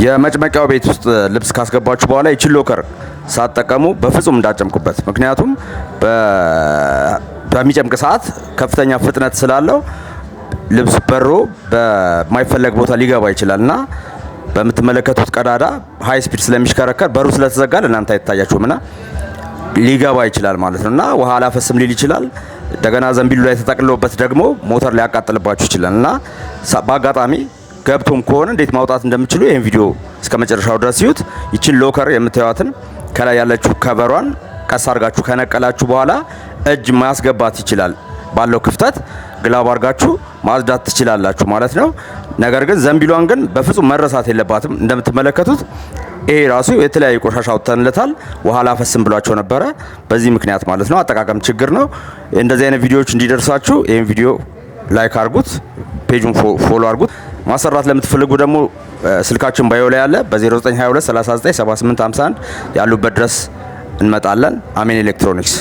የመጭመቂያው ቤት ውስጥ ልብስ ካስገባችሁ በኋላ ይችን ሎከር ሳትጠቀሙ በፍጹም እንዳጨምቁበት። ምክንያቱም በሚጨምቅ ሰዓት ከፍተኛ ፍጥነት ስላለው ልብስ በሮ በማይፈለግ ቦታ ሊገባ ይችላልና በምትመለከቱት ቀዳዳ ሃይ ስፒድ ስለሚሽከረከር በሩ ስለተዘጋ ለእናንተ አይታያችሁምና ሊገባ ይችላል ማለት ነውና ውሃ አላፈስም ሊል ይችላል። እንደገና ዘንቢሉ ላይ ተጠቅልሎበት ደግሞ ሞተር ሊያቃጥልባችሁ ይችላልና በአጋጣሚ ገብቶም ከሆነ እንዴት ማውጣት እንደምትችሉ ይሄን ቪዲዮ እስከ መጨረሻው ድረስ ይዩት። ይችን ሎከር የምታዩትን ከላይ ያለችው ከቨሯን ቀስ አድርጋችሁ ከነቀላችሁ በኋላ እጅ ማስገባት ይችላል ባለው ክፍተት ግላብ አድርጋችሁ ማጽዳት ትችላላችሁ ማለት ነው። ነገር ግን ዘንቢሏን ግን በፍጹም መረሳት የለባትም። እንደምትመለከቱት ይሄ ራሱ የተለያየ ቆሻሻ አውጥተንለታል። ውሃ አላፈስም ብሏቸው ነበረ በዚህ ምክንያት ማለት ነው። አጠቃቀም ችግር ነው። እንደዚህ አይነት ቪዲዮዎች እንዲደርሳችሁ ይሄን ቪዲዮ ላይክ አድርጉት፣ ፔጁን ፎሎ አድርጉት። ማሰራት ለምትፈልጉ ደግሞ ስልካችን ባዮ ላይ ያለ በ0922 39 78 51 ያሉበት ድረስ እንመጣለን። አሜን ኤሌክትሮኒክስ